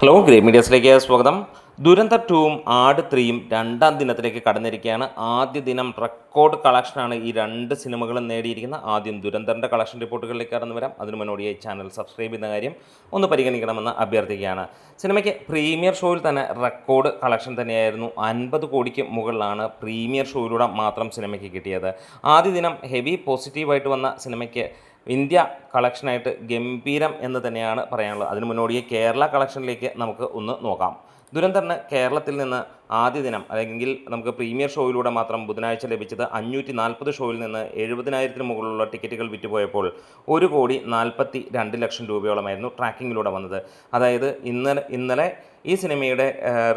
Hello grey മീഡിയസിലേക്ക് സ്വാഗതം. ദുരന്തർ 2ഉം ആട് 3യും രണ്ടാം ദിനത്തിലേക്ക് കടന്നിരിക്കുകയാണ്. ആദ്യ ദിനം റെക്കോർഡ് കളക്ഷനാണ് ഈ രണ്ട് സിനിമകളും നേടിയിരിക്കുന്നത്. ആദ്യം ദുരന്തറിൻ്റെ കളക്ഷൻ റിപ്പോർട്ടുകളിലേക്ക് കടന്നു വരാം. അതിന് മുന്നോടിയായി ചാനൽ സബ്സ്ക്രൈബ് ചെയ്യുന്ന കാര്യം ഒന്ന് പരിഗണിക്കണമെന്ന് അഭ്യർത്ഥിക്കുകയാണ്. സിനിമയ്ക്ക് പ്രീമിയർ ഷോയിൽ തന്നെ റെക്കോർഡ് കളക്ഷൻ തന്നെയായിരുന്നു. 50 കോടിക്ക് മുകളിലാണ് പ്രീമിയർ ഷോയിലൂടെ മാത്രം സിനിമയ്ക്ക് കിട്ടിയത്. ആദ്യ ദിനം ഹെവി പോസിറ്റീവായിട്ട് വന്ന സിനിമയ്ക്ക് ഇന്ത്യ കളക്ഷനായിട്ട് ഗംഭീരം എന്ന് തന്നെയാണ് പറയാനുള്ളത്. അതിന് മുന്നോടിയെ കേരള കളക്ഷനിലേക്ക് നമുക്ക് ഒന്ന് നോക്കാം. ദുരന്തറിന് കേരളത്തിൽ നിന്ന് ആദ്യ ദിനം അല്ലെങ്കിൽ നമുക്ക് പ്രീമിയർ ഷോയിലൂടെ മാത്രം ബുധനാഴ്ച ലഭിച്ചത് 540 ഷോയിൽ നിന്ന് 70,000-ന് മുകളിലുള്ള ടിക്കറ്റുകൾ വിറ്റുപോയപ്പോൾ 1,42,00,000 രൂപയോളമായിരുന്നു ട്രാക്കിങ്ങിലൂടെ വന്നത്. അതായത് ഇന്നലെ ഈ സിനിമയുടെ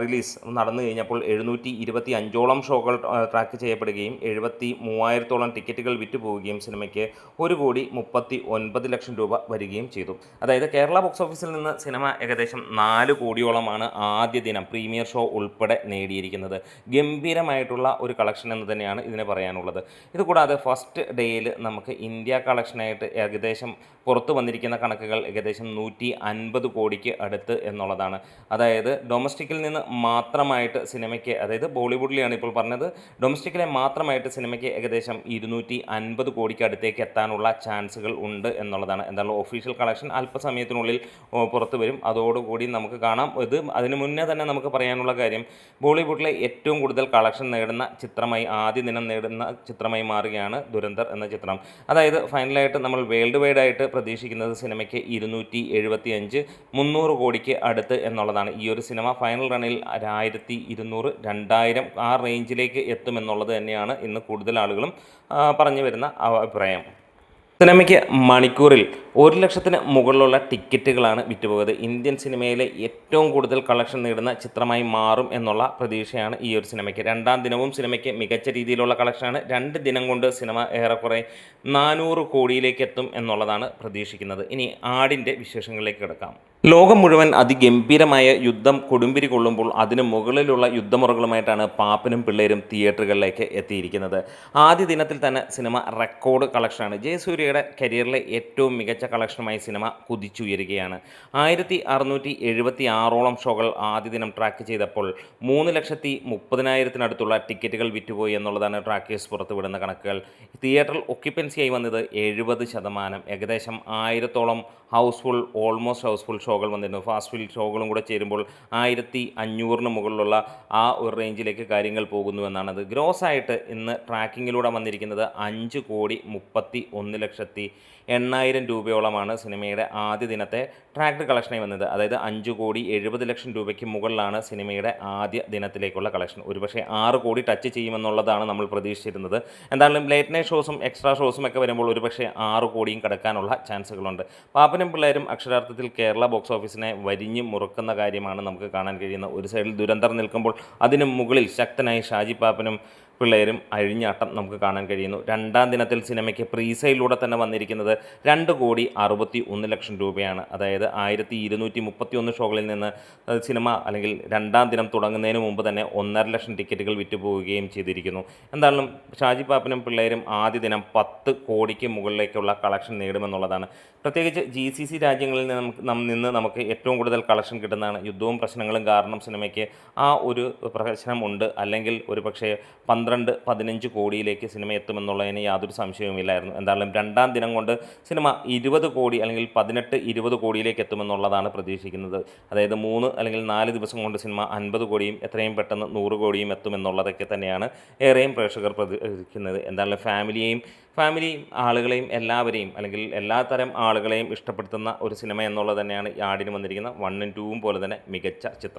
റിലീസ് നടന്നു കഴിഞ്ഞപ്പോൾ 725ഓളം ഷോകൾ ട്രാക്ക് ചെയ്യപ്പെടുകയും 73,000-ഓളം ടിക്കറ്റുകൾ വിറ്റുപോവുകയും സിനിമയ്ക്ക് 1,39,00,000 രൂപ വരികയും ചെയ്തു. അതായത് കേരള ബോക്സ് ഓഫീസിൽ നിന്ന് സിനിമ ഏകദേശം 4 കോടിയോളമാണ് ആദ്യ ദിനം പ്രീമിയർ ഷോ ഉൾപ്പെടെ നേടിയിരിക്കുന്നത്. ഗംഭീരമായിട്ടുള്ള ഒരു കളക്ഷൻ എന്ന് തന്നെയാണ് ഇതിനെ പറയാനുള്ളത്. ഇതുകൂടാതെ ഫസ്റ്റ് ഡേയിൽ നമുക്ക് ഇന്ത്യ കളക്ഷനായിട്ട് ഏകദേശം പുറത്തു വന്നിരിക്കുന്ന കണക്കുകൾ ഏകദേശം 150 കോടിക്ക് അടുത്ത് എന്നുള്ളതാണ്. അതായത് ഡൊമസ്റ്റിക്കിൽ നിന്ന് മാത്രമായിട്ട് സിനിമയ്ക്ക്, അതായത് ബോളിവുഡിലെയാണ് ഇപ്പോൾ പറഞ്ഞത്, ഡൊമസ്റ്റിക്കിലെ മാത്രമായിട്ട് സിനിമയ്ക്ക് ഏകദേശം 250 കോടിക്ക് അടുത്തേക്ക് എത്താനുള്ള ചാൻസുകൾ ഉണ്ട് എന്നുള്ളതാണ്. എന്തായാലും ഒഫീഷ്യൽ കളക്ഷൻ അല്പസമയത്തിനുള്ളിൽ പുറത്തു വരും. അതോടുകൂടി നമുക്ക് കാണാം. അതിന് മുന്നേ തന്നെ നമുക്ക് പറയാനുള്ള കാര്യം, ബോളിവുഡിലെ ഏറ്റവും കൂടുതൽ കളക്ഷൻ നേടുന്ന ചിത്രമായി ആദ്യ ദിനം നേടുന്ന ചിത്രമായി മാറുകയാണ് ദുരന്തർ എന്ന ചിത്രം. അതായത് ഫൈനലായിട്ട് നമ്മൾ വേൾഡ് വൈഡായിട്ട് പ്രതീക്ഷിക്കുന്നത് സിനിമയ്ക്ക് 275, 300 കോടിക്ക് അടുത്ത് എന്നുള്ളതാണ്. ഈ ഒരു സിനിമ ഫൈനൽ റണ്ണിൽ 1,200, 2,000 ആ റേഞ്ചിലേക്ക് എത്തുമെന്നുള്ളത് തന്നെയാണ് ഇന്ന് കൂടുതൽ ആളുകളും പറഞ്ഞു വരുന്ന അഭിപ്രായം. സിനിമയ്ക്ക് മണിക്കൂറിൽ 1,00,000-ന് മുകളിലുള്ള ടിക്കറ്റുകളാണ് വിറ്റുപോയത്. ഇന്ത്യൻ സിനിമയിലെ ഏറ്റവും കൂടുതൽ കളക്ഷൻ നേടുന്ന ചിത്രമായി മാറും എന്നുള്ള പ്രതീക്ഷയാണ് ഈ ഒരു സിനിമയ്ക്ക്. രണ്ടാം ദിനവും സിനിമയ്ക്ക് മികച്ച രീതിയിലുള്ള കളക്ഷനാണ്. 2 ദിനം കൊണ്ട് സിനിമ ഏറെക്കുറെ 400 കോടിയിലേക്ക് എത്തും എന്നുള്ളതാണ് പ്രതീക്ഷിക്കുന്നത്. ഇനി ആടിൻ്റെ വിശേഷങ്ങളിലേക്ക് കിടക്കാം. ലോകം മുഴുവൻ അതിഗംഭീരമായ യുദ്ധം കൊടുമ്പിരി കൊള്ളുമ്പോൾ അതിന് മുകളിലുള്ള യുദ്ധമുറകളുമായിട്ടാണ് പാപ്പനും പിള്ളേരും തിയേറ്ററുകളിലേക്ക് എത്തിയിരിക്കുന്നത്. ആദ്യ ദിനത്തിൽ തന്നെ സിനിമ റെക്കോർഡ് കളക്ഷനാണ്. ജയസൂര്യയുടെ കരിയറിലെ ഏറ്റവും മികച്ച കളക്ഷനുമായി സിനിമ കുതിച്ചുയരുകയാണ്. 1,676ഓളം ഷോകൾ ആദ്യ ദിനം ട്രാക്ക് ചെയ്തപ്പോൾ 3,30,000-നടുത്തുള്ള ടിക്കറ്റുകൾ വിറ്റുപോയി എന്നുള്ളതാണ് ട്രാക്കേഴ്സ് പുറത്തുവിടുന്ന കണക്കുകൾ. തിയേറ്ററിൽ ഒക്യുപ്പൻസിയായി വന്നത് 70%. ഏകദേശം 1,000-ഓളം ഹൗസ്ഫുൾ, ഓൾമോസ്റ്റ് ഹൗസ്ഫുൾ ഷോകൾ വന്നിരുന്നു. ഫാസ്റ്റ് ഫിൽ ഷോകളും കൂടെ ചേരുമ്പോൾ 1,500-ന് മുകളിലുള്ള ആ ഒരു റേഞ്ചിലേക്ക് കാര്യങ്ങൾ പോകുന്നുവെന്നാണത്. ഗ്രോസ് ആയിട്ട് ഇന്ന് ട്രാക്കിങ്ങിലൂടെ വന്നിരിക്കുന്നത് 5,31,800,000 രൂപയോളമാണ് സിനിമയുടെ ആദ്യ ദിനത്തെ ട്രാക്ഡ് കളക്ഷനായി വന്നത്. അതായത് 5,70,00,000 രൂപയ്ക്ക് മുകളിലാണ് സിനിമയുടെ ആദ്യ ദിനത്തിലേക്കുള്ള കളക്ഷൻ. ഒരുപക്ഷെ 6 കോടി ടച്ച് ചെയ്യുമെന്നുള്ളതാണ് നമ്മൾ പ്രതീക്ഷിച്ചിരുന്നത്. എന്തായാലും ലേറ്റ് നൈറ്റ് ഷോസും എക്സ്ട്രാ ഷോസും ഒക്കെ വരുമ്പോൾ ഒരുപക്ഷെ 6 കോടിയും കടക്കാനുള്ള ചാൻസുകളുണ്ട്. പാപ്പനും പിള്ളേരും അക്ഷരാർത്ഥത്തിൽ കേരള ബോക്സ് ഓഫീസിനെ വരിഞ്ഞ് മുറുക്കുന്ന കാര്യമാണ് നമുക്ക് കാണാൻ കഴിയുന്നത്. ഒരു സൈഡിൽ ദുരന്തർ നിൽക്കുമ്പോൾ അതിന് മുകളിൽ ശക്തനായി ഷാജി പാപ്പനും പിള്ളേരും അഴിഞ്ഞാട്ടം നമുക്ക് കാണാൻ കഴിയുന്നു. രണ്ടാം ദിനത്തിൽ സിനിമയ്ക്ക് പ്രീസെയിലൂടെ തന്നെ വന്നിരിക്കുന്നത് 2,61,00,000 രൂപയാണ്. അതായത് 1,231 ഷോകളിൽ നിന്ന് സിനിമ അല്ലെങ്കിൽ രണ്ടാം ദിനം തുടങ്ങുന്നതിന് മുമ്പ് തന്നെ 1,50,000 ടിക്കറ്റുകൾ വിറ്റുപോവുകയും ചെയ്തിരിക്കുന്നു. എന്തായാലും ഷാജി പാപ്പനും പിള്ളേരും ആദ്യ ദിനം 10 കോടിക്ക് മുകളിലേക്കുള്ള കളക്ഷൻ നേടുമെന്നുള്ളതാണ്. പ്രത്യേകിച്ച് GCC രാജ്യങ്ങളിൽ നിന്ന് നമുക്ക് ഏറ്റവും കൂടുതൽ കളക്ഷൻ കിട്ടുന്നതാണ്. യുദ്ധവും പ്രശ്നങ്ങളും കാരണം സിനിമയ്ക്ക് ആ ഒരു പ്രശ്നമുണ്ട്. അല്ലെങ്കിൽ ഒരു പക്ഷേ 12-15 കോടിയിലേക്ക് സിനിമ എത്തുമെന്നുള്ളതിന് യാതൊരു സംശയവുമില്ലായിരുന്നു. എന്തായാലും രണ്ടാം ദിനം കൊണ്ട് സിനിമ 20 കോടി അല്ലെങ്കിൽ 18-20 കോടിയിലേക്ക് എത്തുമെന്നുള്ളതാണ് പ്രതീക്ഷിക്കുന്നത്. അതായത് 3 അല്ലെങ്കിൽ 4 ദിവസം കൊണ്ട് സിനിമ 50 കോടിയും എത്രയും പെട്ടെന്ന് 100 കോടിയും എത്തുമെന്നുള്ളതൊക്കെ തന്നെയാണ് ഏറെയും പ്രേക്ഷകർ പ്രതീക്ഷിക്കുന്നത്. എന്തായാലും ഫാമിലിയും ആളുകളെയും എല്ലാവരെയും അല്ലെങ്കിൽ എല്ലാത്തരം ആളുകളെയും ഇഷ്ടപ്പെടുത്തുന്ന ഒരു സിനിമ എന്നുള്ളത് തന്നെയാണ് ആടിന് വന്നിരിക്കുന്ന 1ഉം 2ഉം പോലെ തന്നെ മികച്ച ചിത്രം.